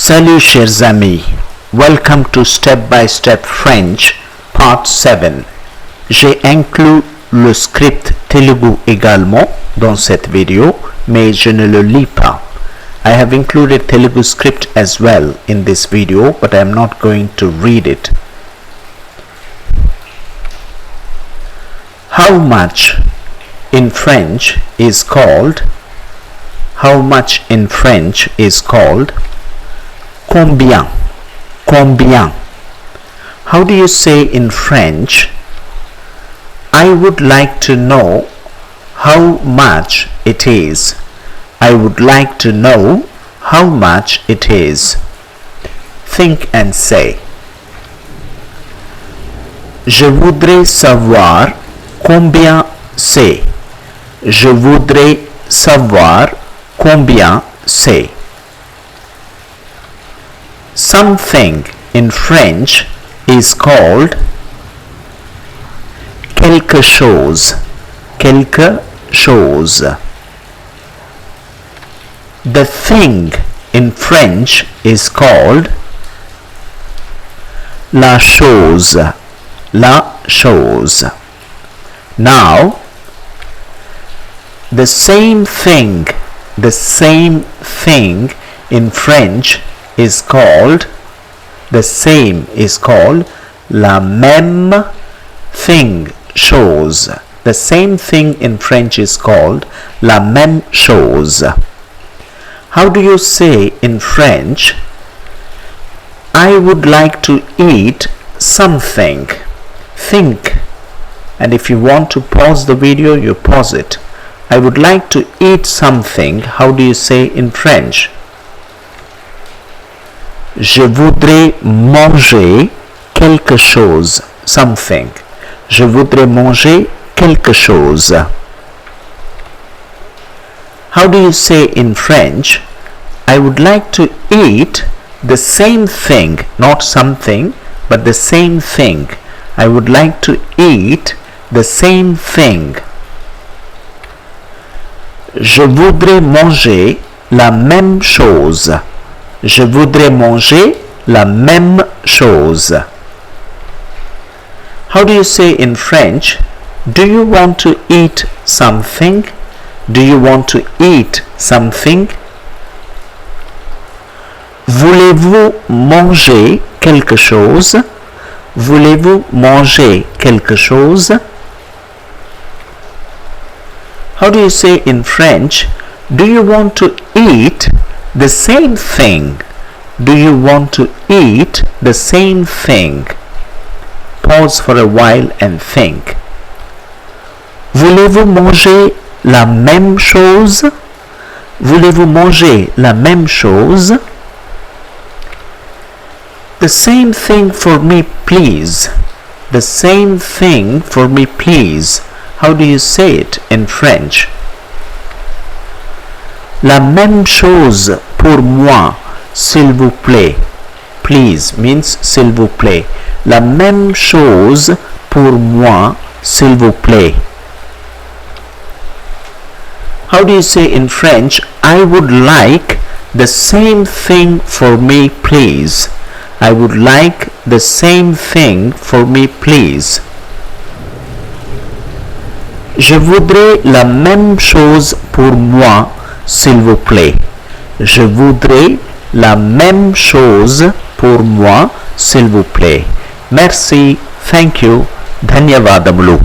Salut chers amis, welcome to Step by Step French Part 7. J'ai inclus le script Telugu également dans cette vidéo, mais je ne le lis pas. I have included Telugu script as well in this video, but I am not going to read it. How much in French is called? How much in French is called? Combien? Combien? How do you say in French? I would like to know how much it is. I would like to know how much it is. Think and say. Je voudrais savoir combien c'est. Je voudrais savoir combien c'est. Something in French is called quelque chose. Quelque chose. The thing in French is called la chose. La chose. Now, the same thing in French is called, the same is called la même thing, chose. The same thing in French is called la même chose. How do you say in French, I would like to eat something? Think. And if you want to pause the video, you pause it. I would like to eat something. How do you say in French? Je voudrais manger quelque chose. Something. Je voudrais manger quelque chose. How do you say in French? I would like to eat the same thing, not something, but the same thing. I would like to eat the same thing. Je voudrais manger la même chose. Je voudrais manger la même chose. How do you say in French? Do you want to eat something? Do you want to eat something? Voulez-vous manger quelque chose? Voulez-vous manger quelque chose? How do you say in French? Do you want to eat the same thing? Do you want to eat the same thing? Pause for a while and think. Voulez-vous manger la même chose? Voulez-vous manger la même chose? The same thing for me, please. The same thing for me, please. How do you say it in French? La même chose pour moi, s'il vous plaît. Please means s'il vous plaît. La même chose pour moi, s'il vous plaît. How do you say in French? I would like the same thing for me, please. I would like the same thing for me, please. Je voudrais la même chose pour moi, s'il vous plaît. Je voudrais la même chose pour moi, s'il vous plaît. Merci. Thank you. ధన్యవాదములు.